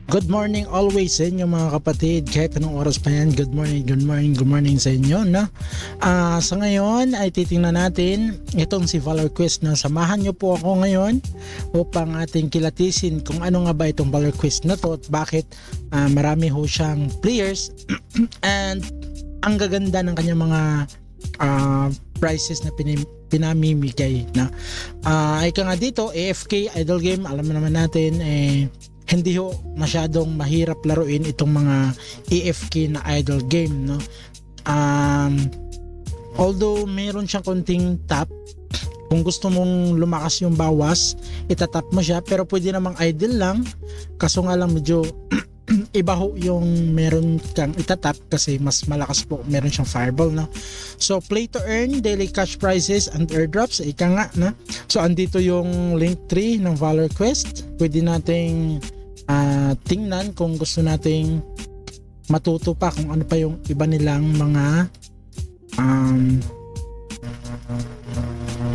Good morning always sa inyo mga kapatid, kahit anong oras pa yan. Good morning, good morning, good morning sa inyo, no? Sa ngayon ay titingnan natin itong si Valor Quest, na samahan nyo po ako ngayon upang ating kilatisin kung ano nga ba itong Valor Quest na to at bakit marami ho siyang players and ang gaganda ng kanyang mga prices na pinamimigay na. Ika nga dito, AFK idle game, alam naman natin hindi ho masyadong mahirap laruin itong mga AFK na idle game, no? Although meron siyang konting tap, kung gusto mong lumakas yung bawas, itatap mo siya, pero pwede namang idle lang, kaso nga lang medyo iba ho yung meron kang itatap kasi mas malakas po, meron siyang fireball, no? So play to earn daily cash prizes and airdrops, ika nga, no? So andito yung link tree ng Valor Quest, pwede nating tingnan kung gusto nating matuto pa kung ano pa yung iba nilang mga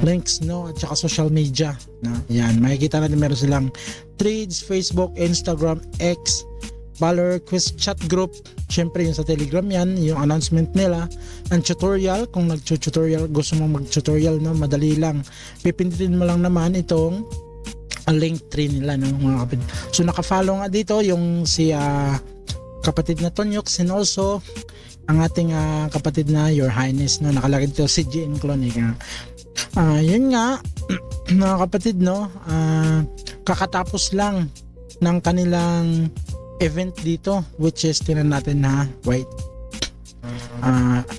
links, no, at saka social media, no? Yan, makikita natin meron silang Threads, Facebook, Instagram, X, Valor Quest chat group, syempre yung sa Telegram, yan yung announcement nila, ang tutorial, kung nag-tutorial, gusto mong mag-tutorial, no, madali lang, pipindutin mo lang naman itong ang link tree nila, no, mga kapatid. So naka-follow nga dito yung si kapatid na Tonyox, and also ang ating kapatid na Your Highness, no, nakalagay dito si GN Clone. Yun nga mga kapatid, no, kakatapos lang ng kanilang event dito, which is tinan natin na wait,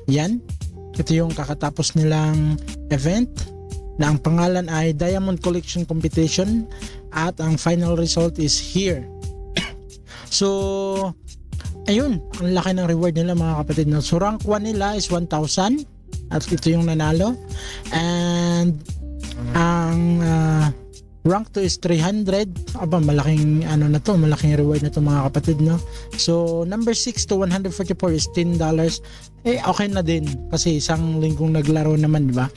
yan, ito yung kakatapos nilang event na ang pangalan ay Diamond Collection Competition at ang final result is here. So ayun, ang laki ng reward nila mga kapatid, no? So rank 1 nila is 1,000 at ito yung nanalo, and ang rank 2 is 300. Aba, malaking ano na to, malaking reward na to mga kapatid, no? So number 6 to 144 is $10. Okay na din kasi isang linggong naglaro naman, di ba?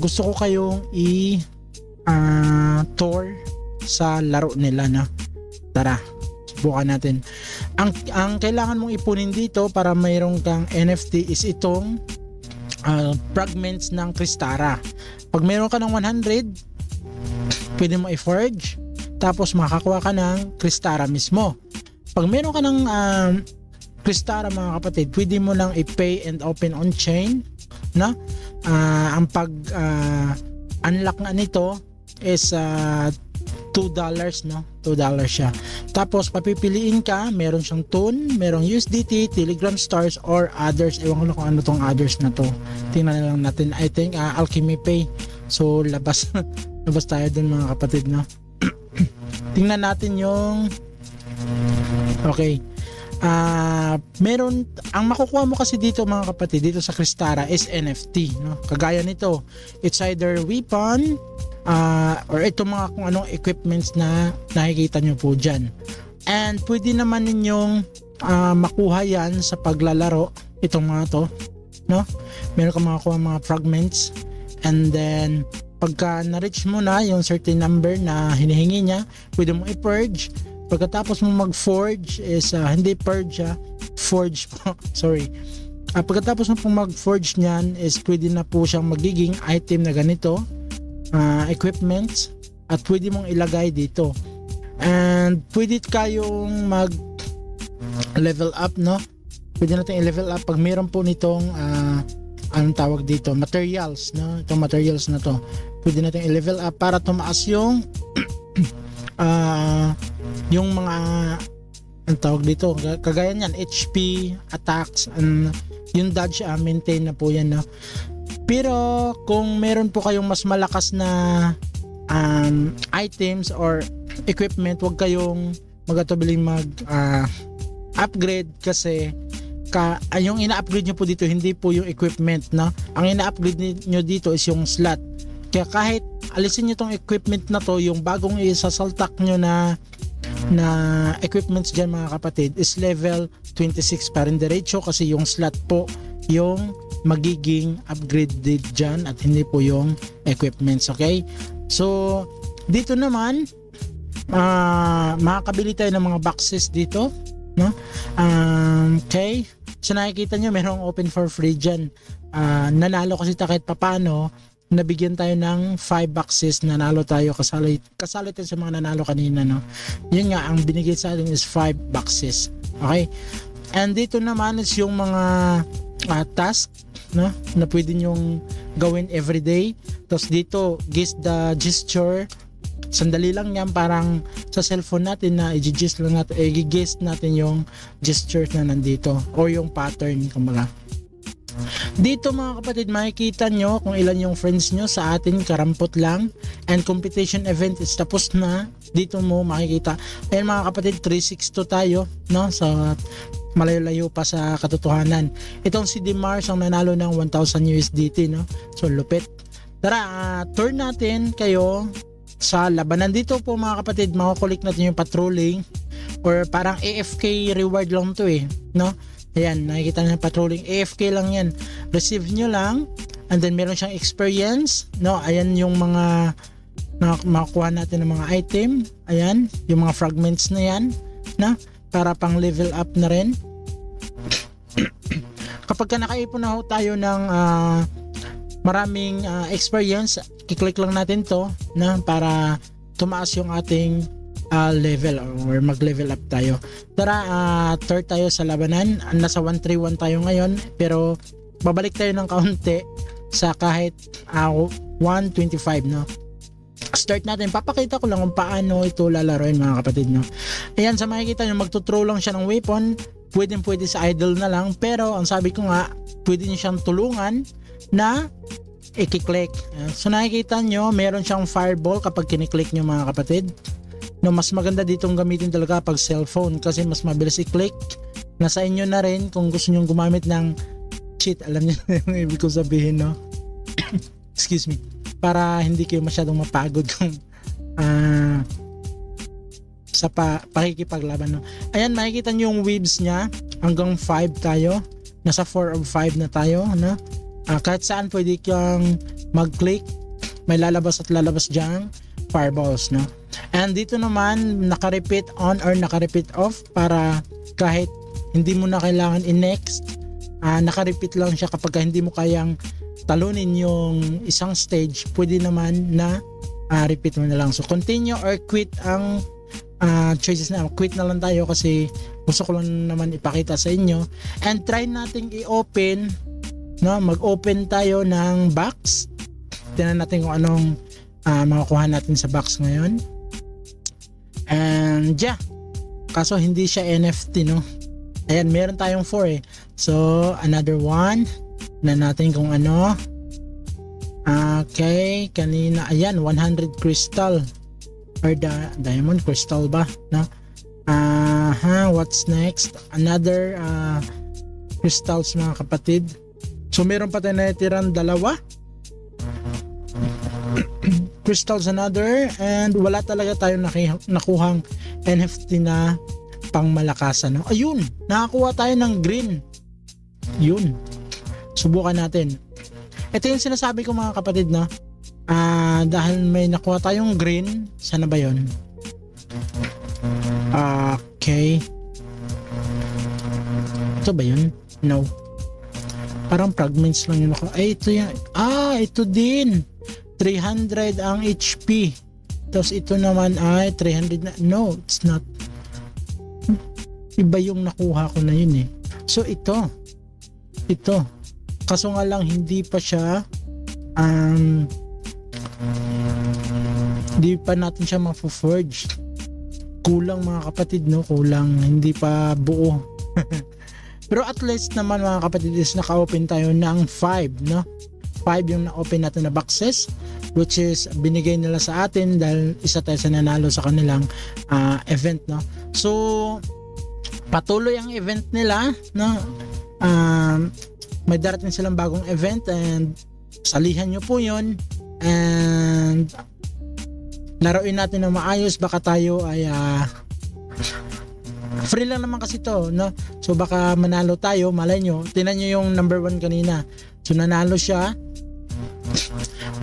Gusto ko kayong tour sa laro nila, na tara, subukan natin. Ang kailangan mong ipunin dito para mayroong kang NFT is itong fragments ng Crystara. Pag mayroon ka ng 100, pwede mo i-forge, tapos makakuha ka ng Crystara mismo. Pag mayroon ka ng Crystara mga kapatid, pwede mo lang i-pay and open on chain, no? Ang pag unlock nga nito is $2, no? $2 siya. Tapos papipiliin ka, meron siyang Toon, merong USDT, Telegram Stars, or others. Ewan ko na kung ano tong others na to. Tingnan na lang natin. I think Alchemy Pay. So labas labas tayo dun mga kapatid, no? Tingnan natin yung okay. Meron, ang makukuha mo kasi dito mga kapatid, dito sa Crystara is NFT, no? Kagaya nito, it's either weapon or ito mga kung anong equipments na nakikita nyo po dyan, and pwede naman ninyong makuha yan sa paglalaro, itong mga to, no? Meron ka makakuha mga fragments, and then pagka na-reach mo na yung certain number na hinihingi niya, pwede mo i-purge. Pagkatapos mo mag-forge is hindi purge, forge po, sorry. Pagkatapos mo pong mag-forge niyan is pwede na po siyang magiging item na ganito, equipments, at pwede mong ilagay dito. And pwede kayong mag level up, no? Pwede natin i-level up pag mayroon po nitong anong tawag dito, materials, no? Itong materials na to, pwede natin i-level up para tumaas yung yung mga ang tawag dito, kagaya niyan, HP, attacks, and yung dodge, maintain na po yan, no? Pero kung meron po kayong mas malakas na items or equipment, wag kayong magatubiling mag upgrade, kasi yung ina-upgrade nyo po dito hindi po yung equipment, no? Ang ina-upgrade nyo dito is yung slot. Kaya kahit alisin nyo tong equipment na to, yung bagong isasaltak nyo na equipments dyan mga kapatid is level 26 pa rin diretso, kasi yung slot po yung magiging upgraded dyan at hindi po yung equipments. Okay, so dito naman makakabili tayo ng mga boxes dito, no? Okay, so nakikita nyo merong open for free dyan. Nanalo kasi kahit papano, nabigyan tayo ng 5 boxes, nanalo tayo, kasali tayo sa mga nanalo kanina, no? Yun nga, ang binigay sa atin is 5 boxes. Okay, and dito naman is yung mga task, no, na pwede nyong gawin everyday. Tapos dito, guess the gesture. Sandali lang yan, parang sa cellphone natin na i-guess natin yung gestures na nandito or yung pattern, kumbaga. Dito mga kapatid, makikita nyo kung ilan yung friends nyo. Sa atin, karampot lang. And competition event is tapos na. Dito mo makikita. Ayan mga kapatid, 362 tayo, no? Sa malayo-layo pa sa katotohanan. Itong si Demars ang nanalo ng 1,000 USDT, no? So lupit. Tara, turn natin kayo sa labanan. Dito po mga kapatid, makukulik natin yung patrolling or parang AFK reward lang to no? Ayan, nakikita nyo patrolling, AFK lang yan. Receive nyo lang, and then meron siyang experience, no? Ayan yung mga makukuha natin ng mga item. Ayan, yung mga fragments na yan, na para pang level up na rin. Kapag ka nakaipon na tayo ng maraming experience, kiklik lang natin to na para tumaas yung ating level or mag-level up tayo. Tara, third tayo sa labanan. Nasa 131 tayo ngayon, pero babalik tayo ng kaunti sa kahit 125, no? Start natin. Papakita ko lang kung paano ito lalaroin mga kapatid, no? Ayan, sa makikita nyo, magtuthrow lang siya ng weapon. Pwede sa idle na lang, pero ang sabi ko nga, pwede nyo siyang tulungan na i-click. So nakikita nyo, meron siyang fireball kapag kiniklik nyo mga kapatid. No, mas maganda ditong gamitin talaga pag cellphone kasi mas mabilis i-click. Nasa inyo na rin kung gusto nyo gumamit ng cheat. Alam nyo yung ibig ko sabihin, no? Excuse me. Para hindi kayo masyadong mapagod kung sa pakikipaglaban, no? Ayan, makikita nyo yung waves nya. Hanggang 5 tayo. Nasa 4 of 5 na tayo, no? Kahit saan pwede kang mag-click. May lalabas at lalabas dyan fireballs, no? And dito naman naka-repeat on or naka-repeat off para kahit hindi mo na kailangan i-next, naka-repeat lang siya kapag hindi mo kayang talunin yung isang stage, pwede naman na repeat mo na lang. So continue or quit ang choices na. Quit na lang tayo kasi gusto ko lang naman ipakita sa inyo. And try nating i-open, no? Mag-open tayo ng box. Tingnan natin kung anong makukuha natin sa box ngayon. And yeah, kaso hindi siya NFT, no? Ayan, meron tayong 4 So another one na natin kung ano. Okay, kanina ayan 100 crystal or diamond crystal ba, no? What's next? Another crystals mga kapatid. So meron pa tayo natitirang dalawa crystals, another, and wala talaga tayo nakuhang NFT na pangmalakasan, no? Ayun, nakakuha tayo ng green. Yun, subukan natin. Ito yung sinasabi ko mga kapatid, na dahil may nakuha tayong green. Sana ba yun? Okay, ito ba yun? No, parang fragments lang yun ako. Ay, ito yan. Ito din 300 ang HP. Tapos ito naman ay 300 na. No, it's not. Iba yung nakuha ko na yun So ito. Kaso nga lang hindi pa siya hindi pa natin siya ma-forge. Kulang mga kapatid, no? Kulang. Hindi pa buo. Pero at least naman mga kapatid is naka-open tayo ng 5, no? 5 yung na-open natin na boxes, which is binigay nila sa atin dahil isa tayo sa nanalo sa kanilang event, no? So patuloy ang event nila, no? May darating silang bagong event and salihan nyo po yun and laruin natin na maayos. Baka tayo ay free lang naman kasi to, no? So baka manalo tayo, malay nyo. Tinan nyo yung number 1 kanina. So nanalo siya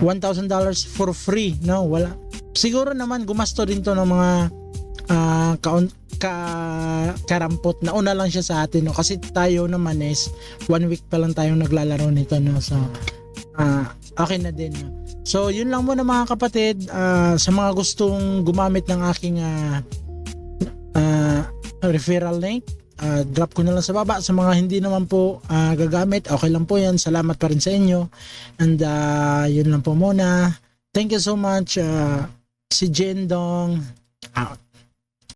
$1,000 for free, no? Wala. Siguro naman gumasto din to ng mga karampot na una lang siya sa atin, no? Kasi tayo naman is 1 week pa lang tayong naglalaro nito, no? So okay na din, no? So yun lang muna mga kapatid. Sa mga gustong gumamit ng aking referral link, drop ko na lang sa baba. Sa mga hindi naman po gagamit, okay lang po yan, salamat pa rin sa inyo. And yun lang po muna. Thank you so much. Si Jendong out.